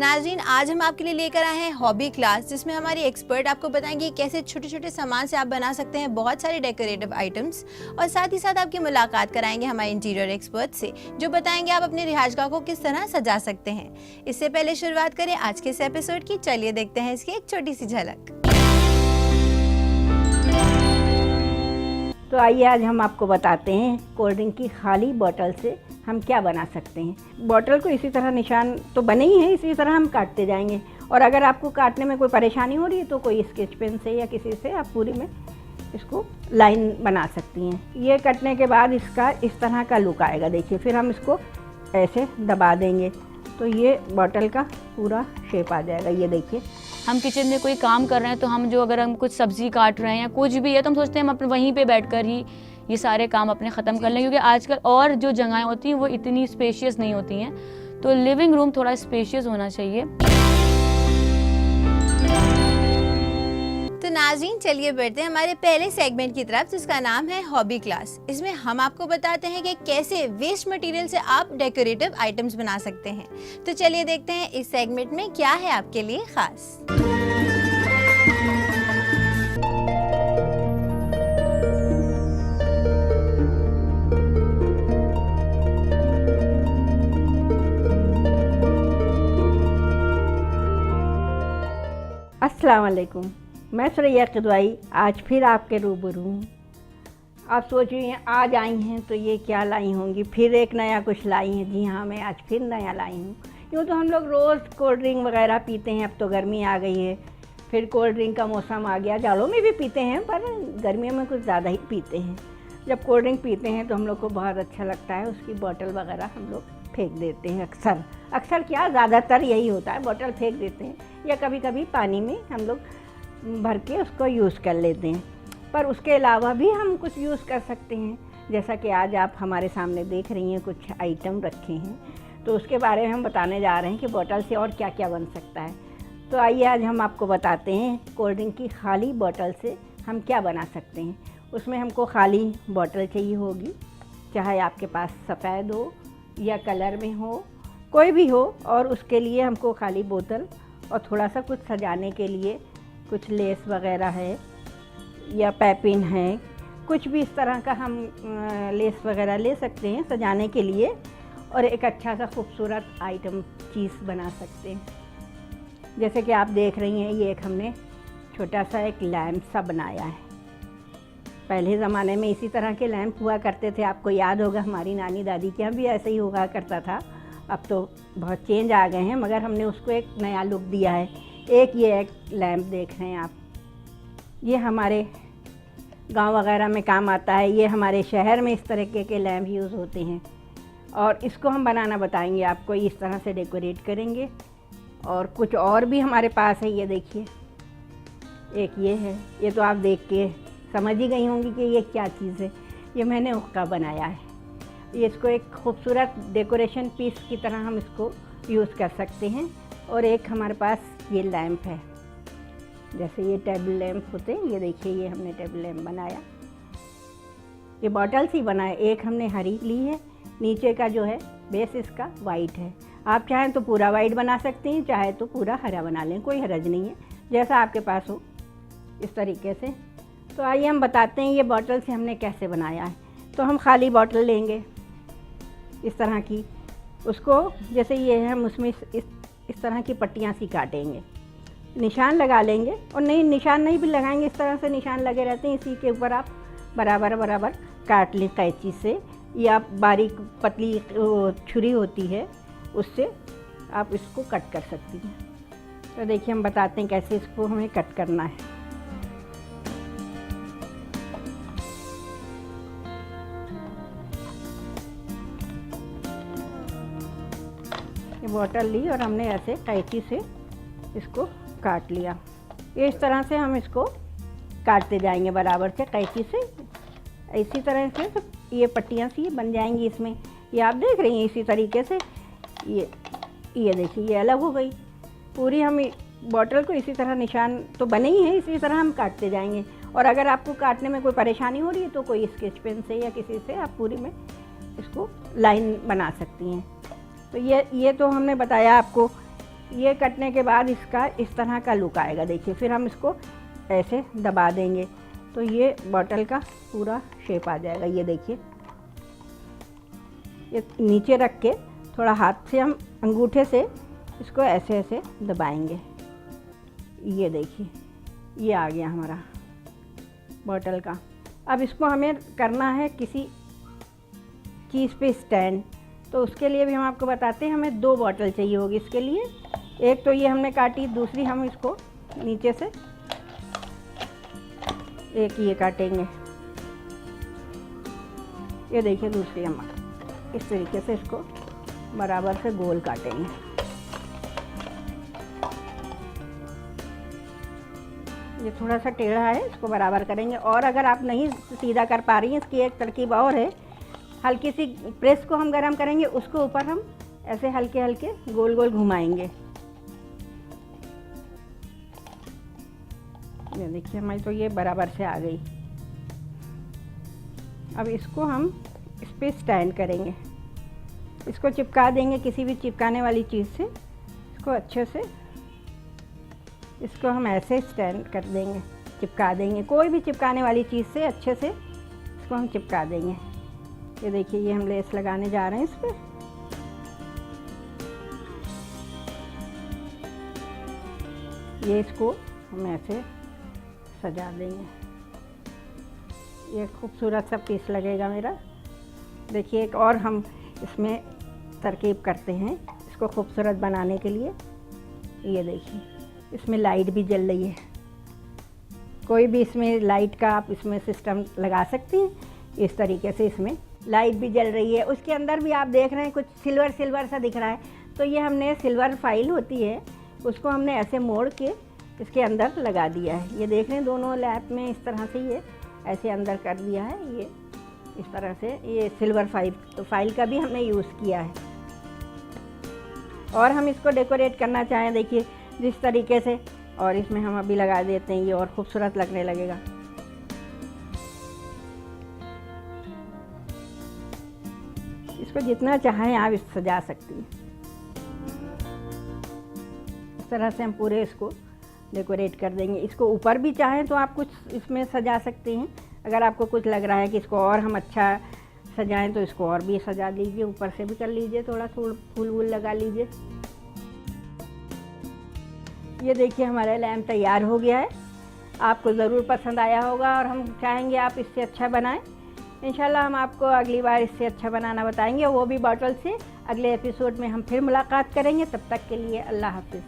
नाज़रीन, आज हम आपके लिए लेकर आए हैं हॉबी क्लास, जिसमें हमारी एक्सपर्ट आपको बताएंगे कैसे छोटे छोटे सामान से आप बना सकते हैं बहुत सारे डेकोरेटिव आइटम्स, और साथ ही साथ आपकी मुलाकात कराएंगे हमारे इंटीरियर एक्सपर्ट से, जो बताएंगे आप अपने रिहायशगाह को किस तरह सजा सकते हैं। इससे पहले शुरुआत करें आज के इस एपिसोड की। चलिए देखते हैं इसकी एक छोटी सी झलक। तो आइए आज हम आपको बताते हैं कोल्ड ड्रिंक की खाली बोतल से हम क्या बना सकते हैं। बोतल को इसी तरह निशान तो बने ही हैं, इसी तरह हम काटते जाएंगे। और अगर आपको काटने में कोई परेशानी हो रही है तो कोई स्केच पेन से या किसी से आप पूरी में इसको लाइन बना सकती हैं। ये कटने के बाद इसका इस तरह का लुक आएगा। देखिए, फिर हम इसको ऐसे दबा देंगे तो ये बोतल का पूरा शेप आ जाएगा। ये देखिए, हम किचन में कोई काम कर रहे हैं तो अगर हम कुछ सब्जी काट रहे हैं या कुछ भी है तो हम सोचते हैं हम अपने वहीं पे बैठकर ही ये सारे काम अपने ख़त्म कर लें, क्योंकि आजकल और जो जगहें होती हैं वो इतनी स्पेशियस नहीं होती हैं। तो लिविंग रूम थोड़ा स्पेशियस होना चाहिए। तो नाज़रीन, चलिए बढ़ते हैं हमारे पहले सेगमेंट की तरफ, जिसका नाम है हॉबी क्लास। इसमें हम आपको बताते हैं कि कैसे वेस्ट मटेरियल से आप डेकोरेटिव आइटम्स बना सकते हैं। तो चलिए देखते हैं इस सेगमेंट में क्या है आपके लिए खास। अस्सलाम वालेकुम। मैं सुरैया किदवाई आज फिर आपके रूबरू हूँ। आप सोच रही हैं आज आई हैं तो ये क्या लाई होंगी, फिर एक नया कुछ लाई हैं। जी हाँ, मैं आज फिर नया लाई हूँ। यूँ तो हम लोग रोज़ कोल्ड ड्रिंक वगैरह पीते हैं। अब तो गर्मी आ गई है, फिर कोल्ड ड्रिंक का मौसम आ गया। जाड़ों में भी पीते हैं पर गर्मियों में कुछ ज़्यादा ही पीते हैं। जब कोल्ड ड्रिंक पीते हैं तो हम लोग को बहुत अच्छा लगता है। उसकी बोतल वगैरह हम लोग फेंक देते हैं। अक्सर क्या, ज़्यादातर यही होता है, बोतल फेंक देते हैं या कभी कभी पानी में हम लोग भर के उसको यूज़ कर लेते हैं। पर उसके अलावा भी हम कुछ यूज़ कर सकते हैं। जैसा कि आज आप हमारे सामने देख रही हैं, कुछ आइटम रखे हैं, तो उसके बारे में हम बताने जा रहे हैं कि बोतल से और क्या क्या बन सकता है। तो आइए आज हम आपको बताते हैं कोल्ड ड्रिंक की खाली बोतल से हम क्या बना सकते हैं। उसमें हमको खाली बोतल चाहिए होगी, चाहे आपके पास सफ़ेद हो या कलर में हो, कोई भी हो। और उसके लिए हमको खाली बोतल और थोड़ा सा कुछ सजाने के लिए कुछ लेस वगैरह है या पैपिन है, कुछ भी इस तरह का हम लेस वगैरह ले सकते हैं सजाने के लिए, और एक अच्छा सा खूबसूरत आइटम चीज़ बना सकते हैं। जैसे कि आप देख रही हैं, ये एक हमने छोटा सा एक लैम्प सा बनाया है। पहले ज़माने में इसी तरह के लैंप हुआ करते थे। आपको याद होगा, हमारी नानी दादी के यहाँ भी ऐसे ही हुआ करता था। अब तो बहुत चेंज आ गए हैं, मगर हमने उसको एक नया लुक दिया है। एक लैंप देख रहे हैं आप, ये हमारे गांव वगैरह में काम आता है। ये हमारे शहर में इस तरीके के लैंप यूज़ होते हैं, और इसको हम बनाना बताएंगे आपको। इस तरह से डेकोरेट करेंगे। और कुछ और भी हमारे पास है। ये देखिए, एक ये है। ये तो आप देख के समझ ही गई होंगी कि ये क्या चीज़ है। ये मैंने हुक्का बनाया है। ये इसको एक खूबसूरत डेकोरेशन पीस की तरह हम इसको यूज़ कर सकते हैं। और एक हमारे पास ये लैंप है, जैसे ये टेबल लैंप होते हैं। ये देखिए, ये हमने टेबल लैंप बनाया। ये बॉटल सी बनाया। एक हमने हरी ली है, नीचे का जो है बेस इसका वाइट है। आप चाहें तो पूरा वाइट बना सकती हैं, चाहे तो पूरा हरा बना लें, कोई हरज नहीं है, जैसा आपके पास हो इस तरीके से। तो आइए हम बताते हैं ये बॉटल से हमने कैसे बनाया है। तो हम खाली बॉटल लेंगे इस तरह की, उसको जैसे ये है, हम उसमें इस तरह की पट्टियाँ सी काटेंगे, निशान लगा लेंगे। और नहीं, निशान नहीं भी लगाएंगे, इस तरह से निशान लगे रहते हैं। इसी के ऊपर आप बराबर बराबर काट लें कैंची से, या बारीक पतली छुरी होती है, उससे आप इसको कट कर सकती हैं। तो देखिए, हम बताते हैं कैसे इसको हमें कट करना है। ये बोतल ली और हमने ऐसे कैंची से इसको काट लिया। ये इस तरह से हम इसको काटते जाएंगे बराबर से कैंची से। इसी तरह से ये पट्टियाँ सी बन जाएंगी इसमें। ये आप देख रही हैं, इसी तरीके से ये देखिए, ये अलग हो गई पूरी। हम बोतल को इसी तरह, निशान तो बने ही हैं, इसी तरह हम काटते जाएंगे। और अगर आपको काटने में कोई परेशानी हो रही है तो कोई स्केच पेन से या किसी से आप पूरी में इसको लाइन बना सकती हैं। तो ये तो हमने बताया आपको ये कटने के बाद इसका इस तरह का लुक आएगा। देखिए, फिर हम इसको ऐसे दबा देंगे तो ये बॉटल का पूरा शेप आ जाएगा। ये देखिए, ये नीचे रख के थोड़ा हाथ से हम अंगूठे से इसको ऐसे ऐसे दबाएंगे। ये देखिए, ये आ गया हमारा बॉटल का। अब इसको हमें करना है किसी चीज़ पे स्टैंड, तो उसके लिए भी हम आपको बताते हैं। हमें 2 बॉटल चाहिए होगी इसके लिए। एक तो ये हमने काटी, दूसरी हम इसको नीचे से एक ये काटेंगे। ये देखिए, दूसरी हम इस तरीके से इसको बराबर से गोल काटेंगे। ये थोड़ा सा टेढ़ा है, इसको बराबर करेंगे। और अगर आप नहीं सीधा कर पा रही हैं, इसकी एक तरकीब और है। हल्की सी प्रेस को हम गरम करेंगे, उसको ऊपर हम ऐसे हल्के हल्के गोल गोल घुमाएंगे। ये देखिए, हमारी तो ये बराबर से आ गई। अब इसको हम इस पे स्टैंड करेंगे, इसको चिपका देंगे किसी भी चिपकाने वाली चीज़ से। इसको अच्छे से इसको हम ऐसे स्टैंड कर देंगे, चिपका देंगे। कोई भी चिपकाने वाली चीज़ से अच्छे से इसको हम चिपका देंगे। ये देखिए, ये हम लेस लगाने जा रहे हैं इस पर। ये इसको हम ऐसे सजा देंगे। ये खूबसूरत सा पीस लगेगा मेरा। देखिए, एक और हम इसमें तरकीब करते हैं इसको खूबसूरत बनाने के लिए। ये देखिए, इसमें लाइट भी जल रही है। कोई भी इसमें लाइट का आप इसमें सिस्टम लगा सकते हैं। इस तरीके से इसमें लाइट भी जल रही है। उसके अंदर भी आप देख रहे हैं कुछ सिल्वर सिल्वर सा दिख रहा है, तो ये हमने सिल्वर फाइल होती है, उसको हमने ऐसे मोड़ के इसके अंदर लगा दिया है। ये देख रहे हैं, दोनों लैप में इस तरह से ये ऐसे अंदर कर दिया है। ये इस तरह से ये सिल्वर फाइल का भी हमने यूज़ किया है। और हम इसको डेकोरेट करना चाहें, देखिए जिस तरीके से, और इसमें हम अभी लगा देते हैं, ये और खूबसूरत लगने लगेगा। इसको जितना चाहें आप इस सजा सकती हैं। इस तरह से हम पूरे इसको डेकोरेट कर देंगे। इसको ऊपर भी चाहें तो आप कुछ इसमें सजा सकते हैं। अगर आपको कुछ लग रहा है कि इसको और हम अच्छा सजाएं तो इसको और भी सजा लीजिए, ऊपर से भी कर लीजिए, थोड़ा फूल वूल लगा लीजिए। ये देखिए, हमारा लैम्प तैयार हो गया है। आपको ज़रूर पसंद आया होगा और हम चाहेंगे आप इससे अच्छा बनाएं। इंशाल्लाह हम आपको अगली बार इससे अच्छा बनाना बताएंगे, वो भी बॉटल से। अगले एपिसोड में हम फिर मुलाकात करेंगे। तब तक के लिए अल्लाह हाफिज़।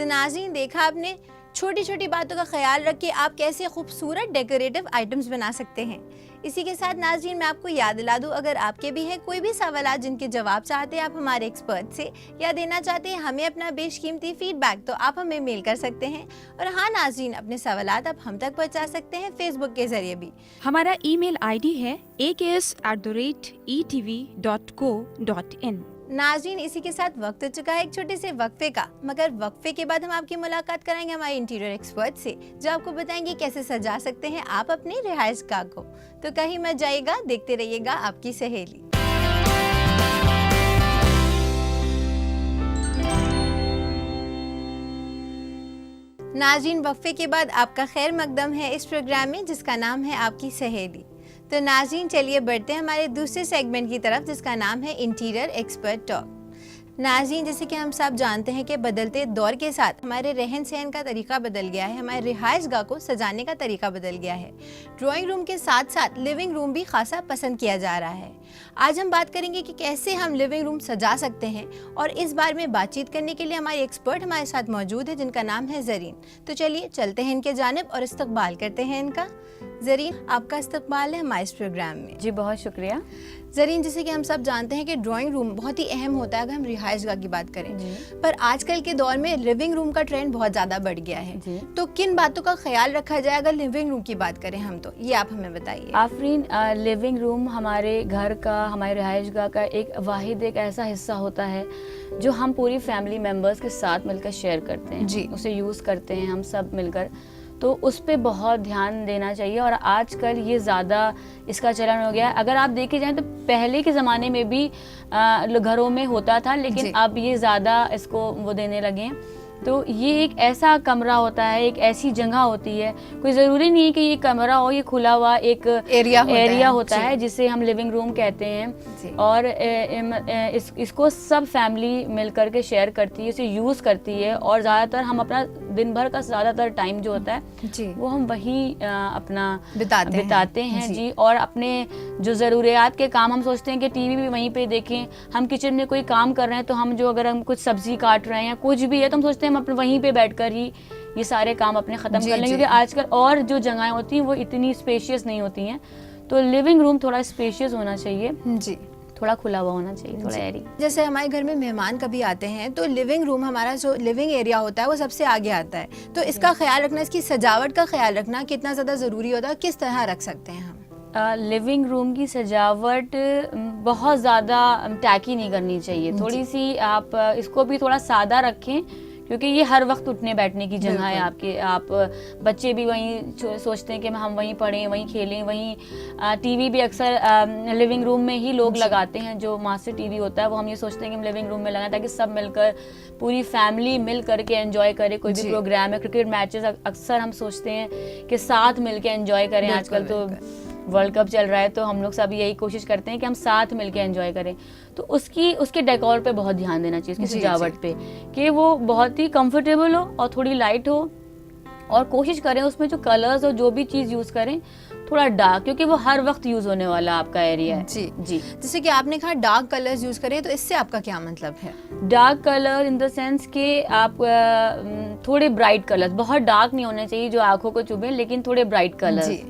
नाज़रीन, देखा आपने, छोटी छोटी बातों का ख्याल रख के आप कैसे खूबसूरत डेकोरेटिव आइटम्स बना सकते हैं। इसी के साथ नाज़रीन, मैं आपको याद दिला दूं, अगर आपके भी हैं कोई भी सवाल जिनके जवाब चाहते हैं आप हमारे एक्सपर्ट से, या देना चाहते हैं हमें अपना बेशकीमती फीडबैक, तो आप हमें मेल कर सकते हैं। और हाँ नाज़रीन, अपने सवाल आप हम तक पहुँचा सकते हैं फेसबुक के ज़रिए भी। हमारा ईमेल आईडी है aks@etv.co.in। नाज़रीन, इसी के साथ वक्त हो चुका है एक छोटे से वक्फे का, मगर वक्फे के बाद हम आपकी मुलाकात कराएंगे हमारे इंटीरियर एक्सपर्ट से, जो आपको बताएंगे कैसे सजा सकते हैं आप अपने रिहाइश गाह को। तो कहीं मत जाइएगा, देखते रहिएगा आपकी सहेली। नाज़रीन, वक्फे के बाद आपका खैर मकदम है इस प्रोग्राम में, जिसका नाम है आपकी सहेली। तो नाज़रीन, चलिए बढ़ते हैं हमारे दूसरे सेगमेंट की तरफ, जिसका नाम है इंटीरियर एक्सपर्ट टॉक। नाज़रीन, जैसे कि हम सब जानते हैं कि बदलते दौर के साथ हमारे रहन सहन का तरीका बदल गया है, हमारे रिहाइश गाह को सजाने का तरीका बदल गया है। ड्राइंग रूम के साथ साथ लिविंग रूम भी खासा पसंद किया जा रहा है। आज हम बात करेंगे कि कैसे हम लिविंग रूम सजा सकते हैं, और इस बारे में बातचीत करने के लिए हमारे एक्सपर्ट हमारे साथ मौजूद है, जिनका नाम है ज़रीन। तो चलिए चलते हैं इनके जानिब और इस्तकबाल करते हैं इनका। ज़रीन, आपका इस्तकबाल है हमारे इस प्रोग्राम में। जी बहुत शुक्रिया। ज़रीन, जैसे कि हम सब जानते हैं कि ड्राइंग रूम बहुत ही अहम होता है अगर हम रिहाइश गाह की बात करें, पर आजकल के दौर में लिविंग रूम का ट्रेंड बहुत ज़्यादा बढ़ गया है। तो किन बातों का ख्याल रखा जाए अगर लिविंग रूम की बात करें हम, तो ये आप हमें बताइए। आफरीन, लिविंग रूम हमारे घर का, हमारे रिहाइश गाह का एक वाहिद एक ऐसा हिस्सा होता है जो हम पूरी फैमिली मेम्बर्स के साथ मिलकर शेयर करते हैं जी। उसे यूज़ करते हैं हम सब मिलकर, तो उस पे बहुत ध्यान देना चाहिए। और आजकल ये ज़्यादा इसका चलन हो गया है। अगर आप देखे जाएं तो पहले के ज़माने में भी घरों में होता था, लेकिन जी। अब ये ज़्यादा इसको वो देने लगे हैं। तो ये एक ऐसा कमरा होता है, एक ऐसी जगह होती है, कोई ज़रूरी नहीं है कि ये कमरा हो, ये खुला हुआ एक एरिया होता है जिसे हम लिविंग रूम कहते हैं। जी। और इसको सब फैमिली मिल करके शेयर करती है, इसे यूज़ करती है। और ज़्यादातर हम अपना दिन भर का ज़्यादातर टाइम जो होता है जी वो हम वही अपना बिताते हैं जी। जी। और अपने जो ज़रूरियात के काम हम सोचते हैं कि टीवी भी वहीं पे देखें, हम किचन में कोई काम कर रहे हैं तो अगर हम कुछ सब्जी काट रहे हैं या कुछ भी है तो हम सोचते हैं हम अपने वहीं पे बैठकर ही ये सारे काम अपने ख़त्म जी, कर लें, जी। क्योंकि आजकल और जो जगहें होती हैं वो इतनी स्पेशियस नहीं होती हैं। तो लिविंग रूम थोड़ा स्पेशियस होना चाहिए, जी। थोड़ा खुला हुआ होना चाहिए, थोड़ा एरी। जैसे हमारे घर में मेहमान कभी आते हैं तो लिविंग रूम, हमारा जो लिविंग एरिया होता है वो सबसे आगे आता है, तो इसका ख्याल रखना, इसकी सजावट का ख्याल रखना कितना ज़्यादा ज़रूरी होता है, किस तरह रख सकते हैं हम? लिविंग रूम की सजावट बहुत ज़्यादा टैकी नहीं करनी चाहिए, थोड़ी सी आप इसको भी थोड़ा सादा रखें, क्योंकि ये हर वक्त उठने बैठने की जगह है आपके। आप बच्चे भी वहीं सोचते हैं कि हम वहीं पढ़ें, वहीं खेलें, वहीं टीवी भी अक्सर लिविंग रूम में ही लोग लगाते हैं। जो मास्टर टीवी होता है वो हम ये सोचते हैं कि हम लिविंग रूम में लगाएं ताकि सब मिलकर पूरी फैमिली मिल करके एंजॉय करें। कोई भी प्रोग्राम है, क्रिकेट मैचेस अक्सर हम सोचते हैं कि साथ मिल के एंजॉय करें। आजकल तो वर्ल्ड कप चल रहा है तो हम लोग सब यही कोशिश करते हैं कि हम साथ मिलके एंजॉय करें। तो उसके डेकोर पे बहुत ध्यान देना चाहिए, उसकी सजावट पे, कि वो बहुत ही कंफर्टेबल हो और थोड़ी लाइट हो। और कोशिश करें उसमें जो कलर्स और जो भी चीज़ यूज़ करें थोड़ा डार्क, क्योंकि वो हर वक्त यूज़ होने वाला आपका एरिया है। जी जी। जैसे कि आपने कहा डार्क कलर्स यूज़ करें, तो इससे आपका क्या मतलब है? Dark colour in the sense कि आप थोड़े ब्राइट कलर्स, बहुत डार्क नहीं होने चाहिए जो आंखों को चुभे, लेकिन थोड़े ब्राइट कलर्स।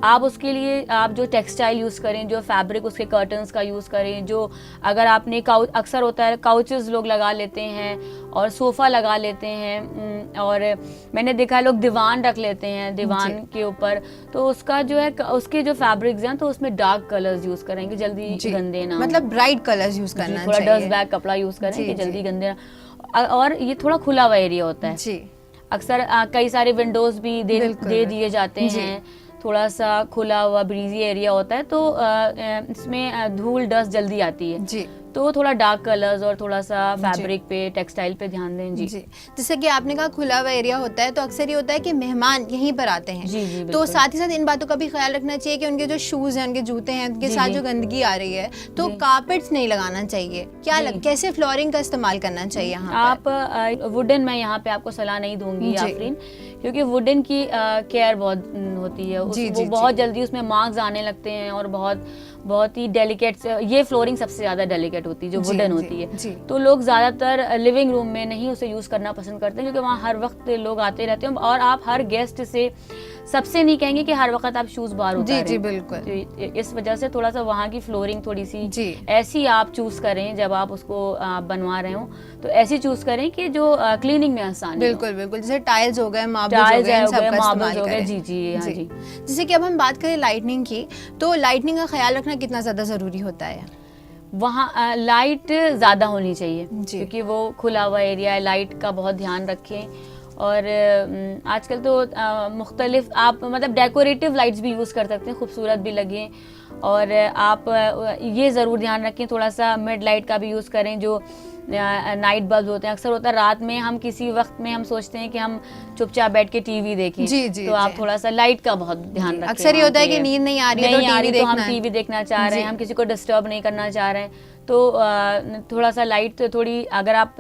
आप उसके लिए आप जो टेक्सटाइल यूज़ करें, जो फैब्रिक उसके कर्टन्स का यूज़ करें, जो अगर आपने अक्सर होता है काउचेस लोग लगा लेते हैं और सोफ़ा लगा लेते हैं, और मैंने देखा है लोग दीवान रख लेते हैं दीवान के ऊपर, तो उसका जो है उसके जो फैब्रिक्स हैं तो उसमें डार्क कलर्स यूज़ करेंगे, जल्दी गंदे ना, मतलब ब्राइट कलर्स यूज़ करना थोड़ा चाहिए। डस्ट बैग कपड़ा यूज़ करें कि जल्दी गंदे ना। और ये थोड़ा खुला हुआ एरिया होता है जी। अक्सर कई सारे विंडोज भी दे दिए जाते हैं, थोड़ा सा खुला हुआ ब्रीजी एरिया होता है, तो इसमें धूल डस्ट जल्दी आती है जी। तो थोड़ा डार्क कलर्स और थोड़ा सा फैब्रिक पे, टेक्सटाइल पे ध्यान दें। जी। जैसे कि आपने कहा खुला हुआ एरिया होता है, तो अक्सर ये होता है कि मेहमान यहीं पर आते हैं। जी, तो साथ ही साथ इन बातों का भी ख्याल रखना चाहिए कि उनके जो शूज हैं, उनके जूते हैं, उनके साथ जो गंदगी आ रही है, तो कारपेट्स नहीं लगाना चाहिए। कैसे फ्लोरिंग का इस्तेमाल करना चाहिए यहाँ आप वुडन, मैं यहाँ पे आपको सलाह नहीं दूंगी आफरीन, क्योंकि वुडन की केयर बहुत होती है, वो बहुत जल्दी उसमें मार्क्स आने लगते हैं और बहुत ही डेलिकेट, ये फ्लोरिंग सबसे ज़्यादा डेलिकेट होती है जो वुडन होती है। तो लोग ज़्यादातर लिविंग रूम में नहीं उसे यूज़ करना पसंद करते हैं, क्योंकि वहाँ हर वक्त लोग आते रहते हैं और आप हर गेस्ट से सबसे नहीं कहेंगे कि हर वक्त आप शूज़ बाहर उतारें। जी बिल्कुल। तो इस वजह से थोड़ा सा वहाँ की फ्लोरिंग थोड़ी सी ऐसी आप चूज़ करें, जब आप उसको बनवा रहे हो तो ऐसी चूज़ करें कि जो क्लीनिंग में आसान। बिल्कुल बिल्कुल, जैसे टाइल्स हो गए, मार्बल्स हो गए। जी हाँ जी। जैसे कि अब हम बात करें लाइटनिंग की, तो लाइटनिंग का ख्याल रखना कितना ज़्यादा ज़रूरी होता है? वहाँ लाइट ज़्यादा होनी चाहिए, क्योंकि वो खुला हुआ एरिया है, लाइट का बहुत ध्यान रखें। और आजकल तो मुख्तलिफ आप मतलब डेकोरेटिव लाइट्स भी यूज़ कर सकते हैं, खूबसूरत भी लगें। और आप ये ज़रूर ध्यान रखें, थोड़ा सा मिड लाइट का भी यूज़ करें, जो नाइट बल्ब होते हैं। अक्सर होता है रात में हम किसी वक्त में हम सोचते हैं कि हम चुपचाप बैठ के टीवी देखें, तो आप थोड़ा सा लाइट का बहुत ध्यान रखें। अक्सर ये होता है कि नींद नहीं आ रही है तो हम टीवी देखना चाह रहे हैं, हम किसी को डिस्टर्ब नहीं करना चाह रहे हैं, तो थोड़ा सा लाइट, थोड़ी अगर आप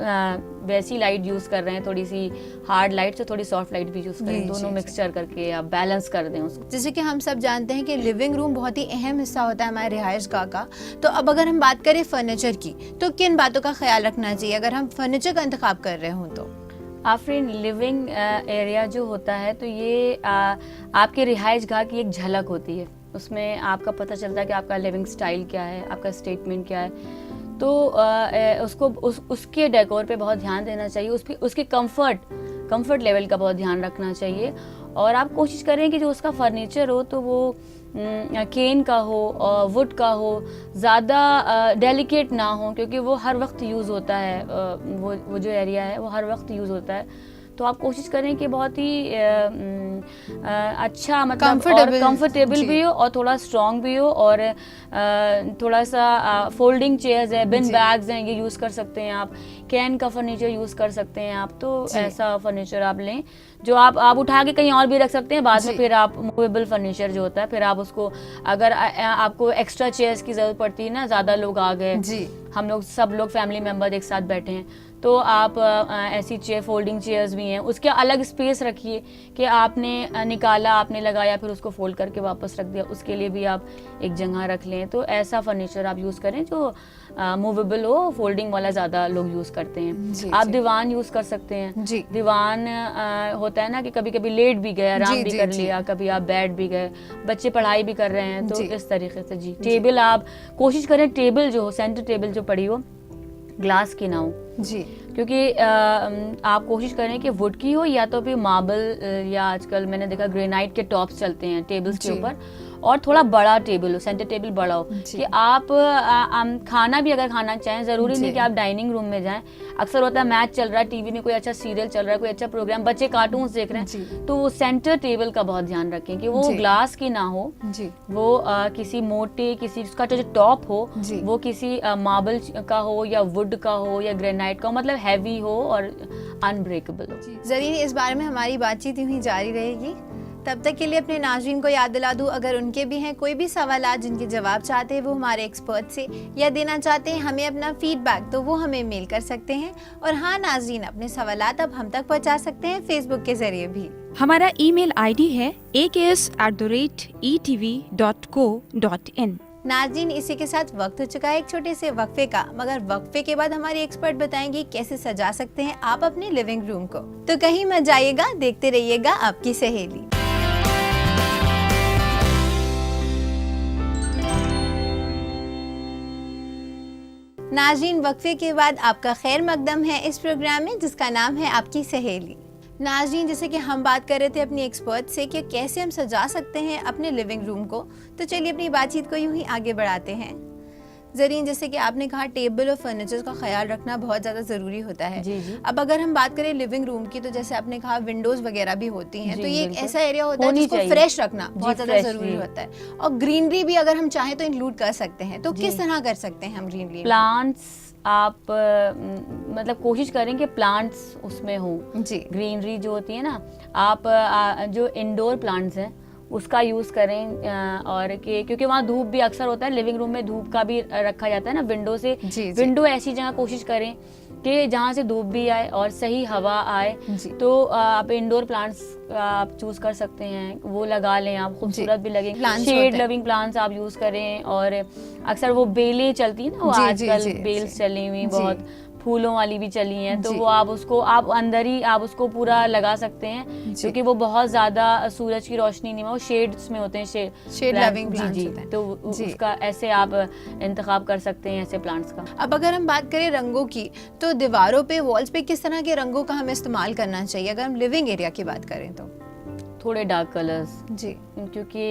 वैसी लाइट यूज़ कर रहे हैं, थोड़ी सी हार्ड लाइट से थोड़ी सॉफ्ट लाइट भी यूज़ करें, दोनों मिक्सचर करके आप बैलेंस कर दें उसको। जैसे कि हम सब जानते हैं कि लिविंग रूम बहुत ही अहम हिस्सा होता है हमारे रिहाइश गाह का। तो अब अगर हम बात करें फर्नीचर की, तो किन बातों का ख्याल रखना चाहिए अगर हम फर्नीचर का इंतखाब कर रहे हों? तो आफरीन, लिविंग एरिया जो होता है तो ये आपके रिहाइश गाह की एक झलक होती है, उसमें आपका पता चलता है कि आपका लिविंग स्टाइल क्या है, आपका स्टेटमेंट क्या है। तो उसके डेकोर पे बहुत ध्यान देना चाहिए, उसके कंफर्ट लेवल का बहुत ध्यान रखना चाहिए। और आप कोशिश करें कि जो उसका फर्नीचर हो तो वो केन का हो और वुड का हो, ज़्यादा डेलिकेट ना हो, क्योंकि वो हर वक्त यूज़ होता है, वो जो एरिया है वो हर वक्त यूज़ होता है। तो आप कोशिश करें कि बहुत ही अच्छा, मतलब और कंफर्टेबल भी हो और थोड़ा स्ट्रॉन्ग भी हो, और थोड़ा सा फोल्डिंग चेयर्स है, बिन बैग्स हैं, ये यूज़ कर सकते हैं आप, कैन का फर्नीचर यूज़ कर सकते हैं आप। तो ऐसा फर्नीचर आप लें जो आप उठा के कहीं और भी रख सकते हैं, बाद में फिर आप मूवेबल फर्नीचर जो होता है, फिर आप उसको, अगर आपको एक्स्ट्रा चेयर्स की ज़रूरत पड़ती है ना, ज़्यादा लोग आ गए, हम लोग सब लोग फैमिली मेम्बर एक साथ बैठे हैं, तो आप ऐसी चेयर, फोल्डिंग चेयर्स भी हैं, उसके अलग स्पेस रखिए कि आपने निकाला, आपने लगाया, फिर उसको फोल्ड करके वापस रख दिया, उसके लिए भी आप एक जगह रख लें। तो ऐसा फर्नीचर आप यूज़ करें जो मूवेबल हो, फोल्डिंग वाला ज़्यादा लोग यूज़ करते हैं। आप दीवान यूज़ कर सकते हैं। दीवान होता है ना कि कभी कभी लेट भी गए, आराम भी कर लिया, कभी आप बैठ भी गए, बच्चे पढ़ाई भी कर रहे हैं, तो इस तरीके से टेबल आप कोशिश करें, टेबल जो हो, सेंटर टेबल जो पड़ी हो, ग्लास की ना हो क्योंकि आप कोशिश करें कि वुड की हो, या तो फिर मार्बल, या आजकल मैंने देखा ग्रेनाइट के टॉप्स चलते हैं टेबल्स के ऊपर, और थोड़ा बड़ा टेबल हो, सेंटर टेबल बड़ा हो कि आप खाना भी अगर खाना चाहें, ज़रूरी नहीं कि आप डाइनिंग रूम में जाएं। अक्सर होता है मैच चल रहा है, टीवी में कोई अच्छा सीरियल चल रहा है, कोई अच्छा प्रोग्राम, बच्चे कार्टून्स देख रहे हैं, तो वो सेंटर टेबल का बहुत ध्यान रखें कि वो ग्लास की ना हो, वो किसी मोटे, किसी उसका जो टॉप हो वो किसी मार्बल का हो, या वुड का हो, या ग्रेनाइट का हो, मतलब हैवी हो और अनब्रेकेबल हो। ज़रीन, इस बारे में हमारी बातचीत यूं ही जारी रहेगी। तब तक के लिए अपने नाज़रीन को याद दिला दूं, अगर उनके भी हैं कोई भी सवालात जिनके जवाब चाहते हैं वो हमारे एक्सपर्ट से, या देना चाहते हैं हमें अपना फीडबैक, तो वो हमें मेल कर सकते हैं। और हाँ नाज़रीन, अपने सवालात अब हम तक पहुंचा सकते हैं फेसबुक के जरिए भी। हमारा ईमेल आईडी है aks@etv.co.in। नाज़रीन, इसी के साथ वक्त हो चुका है एक छोटे से वक्फे का, मगर वक्फे के बाद हमारे एक्सपर्ट बताएंगे कैसे सजा सकते हैं आप अपने लिविंग रूम को। तो कहीं मत जाइएगा, देखते रहिएगा आपकी सहेली। नाज़रीन, वक्फे के बाद आपका खैर मकदम है इस प्रोग्राम में जिसका नाम है आपकी सहेली। नाज़रीन, जैसे कि हम बात कर रहे थे अपनी एक्सपर्ट से कि कैसे हम सजा सकते हैं अपने लिविंग रूम को, तो चलिए अपनी बातचीत को यूं ही आगे बढ़ाते हैं। ज़रीन, जैसे कि आपने कहा टेबल और फर्नीचर का ख्याल रखना बहुत ज़्यादा ज़रूरी होता है। अब अगर हम बात करें लिविंग रूम की, तो जैसे आपने कहा विंडोज़ वगैरह भी होती हैं, तो ये एक ऐसा एरिया होता है जिसको फ्रेश रखना बहुत ज़्यादा ज़रूरी होता है। और ग्रीनरी भी अगर हम चाहें तो इंक्लूड कर सकते हैं, तो किस तरह कर सकते हैं हम ग्रीनरी? प्लांट्स आप मतलब कोशिश करें कि प्लांट्स उसमें हो, ग्रीनरी जो होती है ना, आप जो इंडोर प्लांट्स हैं उसका यूज़ करें, और क्योंकि वहाँ धूप भी अक्सर होता है, लिविंग रूम में धूप का भी रखा जाता है ना, विंडो से, विंडो ऐसी जगह कोशिश करें कि जहाँ से धूप भी आए और सही हवा आए। तो आप इंडोर प्लांट्स आप चूज कर सकते हैं, वो लगा लें आप, खूबसूरत भी लगेंगे। शेड लविंग प्लांट्स आप यूज करें, और अक्सर वो बेलें चलती है ना, वो आजकल बेल्स चली हुई बहुत, फूलों वाली भी चली हैं, तो वो आप उसको आप अंदर ही आप उसको पूरा लगा सकते हैं, क्योंकि वो बहुत ज्यादा सूरज की रोशनी नहीं में, वो शेड्स में होते हैं, शेड लविंग प्लांट्स होते हैं, तो उसका ऐसे आप इंतखाब कर सकते हैं ऐसे प्लांट्स का। अब अगर हम बात करें रंगों की, तो दीवारों पे, वॉल्स पे किस तरह के रंगों का हमें इस्तेमाल करना चाहिए अगर हम लिविंग एरिया की बात करें तो? थोड़े डार्क कलर्स क्योंकि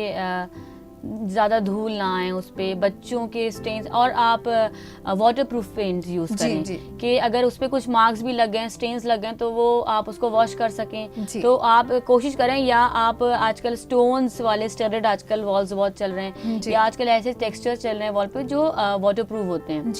ज़्यादा धूल ना आए उस पे, बच्चों के स्टेन्स, और आप वाटरप्रूफ पेंट्स यूज़ करें कि अगर उस पे कुछ मार्क्स भी लग गए, स्टेन्स लग गए, तो वो आप उसको वॉश कर सकें। तो आप कोशिश करें, या आप आजकल स्टोन्स वाले स्टडेड आजकल वॉल्स बहुत चल रहे हैं, या आजकल ऐसे टेक्सचर चल रहे हैं वॉल पे जो वाटरप्रूफ होते हैं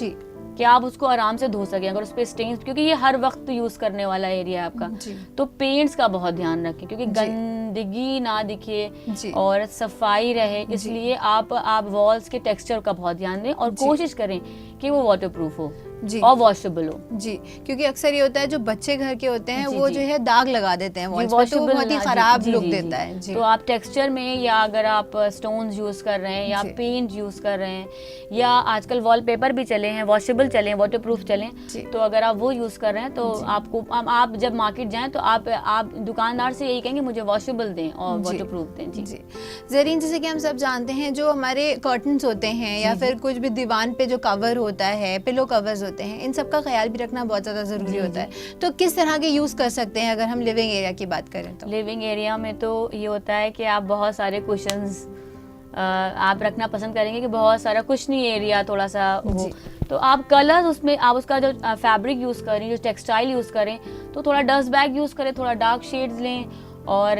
कि आप उसको आराम से धो सकें अगर उस पे स्टेन्स, क्योंकि ये हर वक्त यूज करने वाला एरिया है आपका। तो पेंट्स का बहुत ध्यान रखें, क्योंकि गंदगी ना दिखे और सफाई रहे, इसलिए आप वॉल्स के टेक्सचर का बहुत ध्यान दें, और कोशिश करें कि वो वाटरप्रूफ हो और वॉशेबल हो। क्योंकि अक्सर ये होता है जो बच्चे घर के होते हैं वो जो है दाग लगा देते हैं वॉल्स पे, तो बहुत ही खराब लुक देता है। तो आप टेक्सचर में, या अगर आप स्टोन्स यूज कर रहे हैं, या पेंट यूज कर रहे हैं, या आजकल वॉलपेपर भी चले हैं, वॉशेबल चले हैं, वाटरप्रूफ चले हैं, तो अगर आप वो यूज कर रहे हैं तो आपको, आप जब मार्केट जाएं तो आप दुकानदार से यही कहेंगे मुझे वॉशेबल दें और वाटरप्रूफ दें। जी ज़रीन, जैसे कि हम सब जानते हैं जो हमारे कर्टन्स होते हैं, या फिर कुछ भी दीवान पे जो कवर होता है, पिलो कवर्स होते हैं, इन सब का ख्याल भी रखना बहुत ज़्यादा ज़रूरी होता है। तो किस तरह के यूज़ कर सकते हैं अगर हम लिविंग एरिया की बात करें तो? लिविंग एरिया में तो ये होता है कि आप बहुत सारे कुशन्स आप रखना पसंद करेंगे कि बहुत सारा कुशनी एरिया थोड़ा सा हो, जी। तो आप कलर्स उसमें आप उसका जो फैब्रिक यूज़ करें, जो टेक्सटाइल यूज़ करें, तो थोड़ा डस्ट बैग यूज़ करें, थोड़ा डार्क शेड्स लें और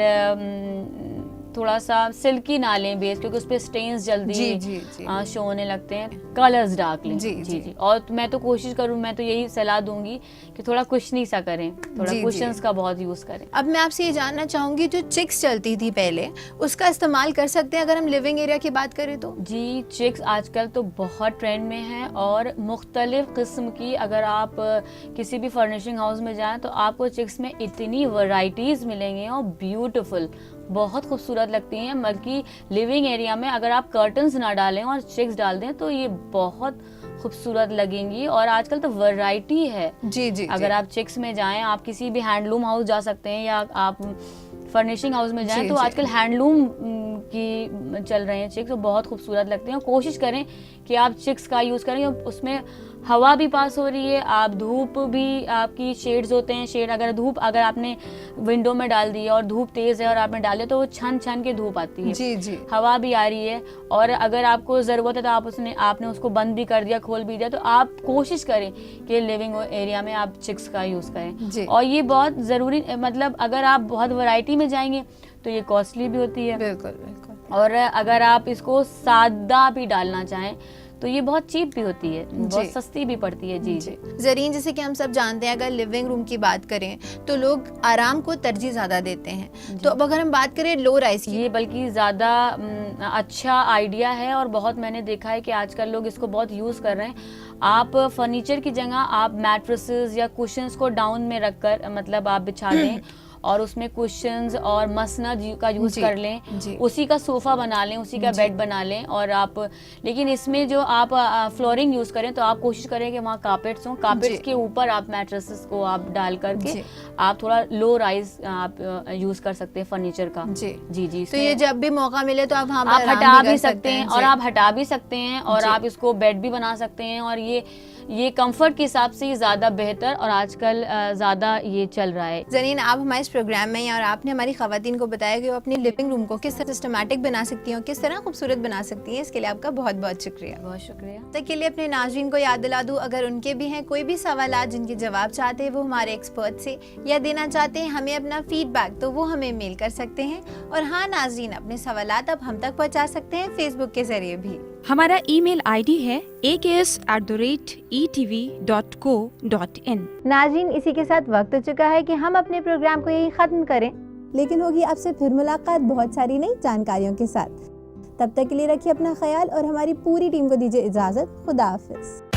थोड़ा सा सिल्की ना लें बेस, क्योंकि उस पर स्टेन्स जल्दी शो होने लगते हैं। कलर्स डार्क लें। जी। और मैं तो कोशिश करूँ, मैं तो यही सलाह दूंगी कि थोड़ा कुशनी सा करें, थोड़ा कुशन्स का बहुत यूज़ करें। अब मैं आपसे ये जानना चाहूँगी, जो चिक्स चलती थी पहले, उसका इस्तेमाल कर सकते हैं अगर हम लिविंग एरिया की बात करें तो? जी, चिक्स आजकल तो बहुत ट्रेंड में है और मुख्तलिफ किस्म की, अगर आप किसी भी फर्निशिंग हाउस में जाएं तो आपको चिक्स में इतनी वैरायटीज़ मिलेंगी और ब्यूटीफुल, बहुत खूबसूरत लगती हैं। बल्कि लिविंग एरिया में अगर आप कर्टन्स ना डालें और चिक्स डाल दें तो ये बहुत खूबसूरत लगेंगी। और आजकल तो वैरायटी है। जी। अगर आप चिक्स में जाएं, आप किसी भी हैंडलूम हाउस जा सकते हैं या आप फर्निशिंग हाउस में जाएं तो आजकल हैंडलूम की चल रहे हैं चिक्स, तो बहुत खूबसूरत लगते हैं। और कोशिश करें कि आप चिक्स का यूज़ करें, उसमें हवा भी पास हो रही है, आप धूप भी, आपकी शेड्स होते हैं, शेड अगर आपने विंडो में डाल दी है और धूप तेज़ है और आपने डाले तो वो छन के धूप आती है। जी। हवा भी आ रही है, और अगर आपको ज़रूरत है तो आपने उसको बंद भी कर दिया, खोल भी दिया, तो आप कोशिश करें कि लिविंग एरिया में आप चिक्स का यूज़ करें। और ये बहुत ज़रूरी, मतलब अगर आप बहुत वैरायटी में जाएंगे तो ये कॉस्टली भी होती है। बिल्कुल। और अगर आप इसको सादा भी डालना चाहें तो ये बहुत चीप भी होती है, बहुत सस्ती भी पड़ती है। जी। ज़रीन, जैसे कि हम सब जानते हैं, अगर लिविंग रूम की बात करें तो लोग आराम को तरजीह ज़्यादा देते हैं, तो अब अगर हम बात करें लो राइज की, ये बल्कि ज़्यादा अच्छा आइडिया है और बहुत मैंने देखा है कि आजकल लोग इसको बहुत यूज़ कर रहे हैं। आप फर्नीचर की जगह आप मैट्रेसेस या कुशन्स को डाउन में रखकर, मतलब आप बिछा दें और उसमें कुशन्स और मसनद का यूज़ कर लें, उसी का सोफ़ा बना लें, उसी का बेड बना लें। और आप, लेकिन इसमें जो आप फ्लोरिंग यूज़ करें तो आप कोशिश करें कि वहाँ कार्पेट्स हों, कार्पेट्स के ऊपर आप मैट्रेसेस को आप डाल करके आप थोड़ा लो राइज आप यूज़ कर सकते हैं फर्नीचर का। जी। तो ये जब भी मौका मिले तो आप हटा भी सकते हैं और आप हटा भी सकते हैं और आप इसको बेड भी बना सकते हैं। और ये कंफर्ट के हिसाब से ज़्यादा बेहतर और आजकल ज़्यादा ये चल रहा है। ज़रीन, आप हमारे इस प्रोग्राम में हैं और आपने हमारी ख़वातीन को बताया कि वो अपनी लिविंग रूम को किस तरह सिस्टमैटिक बना सकती हैं और किस तरह खूबसूरत बना सकती हैं। इसके लिए आपका बहुत बहुत शुक्रिया। बहुत शुक्रिया। तक के लिए अपने नाज़रीन को याद दिला दूँ, अगर उनके भी हैं कोई भी सवाल जिनके जवाब चाहते हैं वो हमारे एक्सपर्ट से, या देना चाहते हैं हमें अपना फीडबैक, तो वो हमें मेल कर सकते हैं। और हाँ नाज़रीन, अपने सवालात अब हम तक पहुँचा सकते हैं फेसबुक के जरिए भी। हमारा ईमेल आईडी है aks@etv.co.in। नाज़रीन, इसी के साथ वक्त हो चुका है कि हम अपने प्रोग्राम को यही ख़त्म करें, लेकिन होगी आपसे फिर मुलाकात बहुत सारी नई जानकारियों के साथ। तब तक के लिए रखिए अपना ख्याल और हमारी पूरी टीम को दीजिए इजाज़त। खुदा हाफिज़।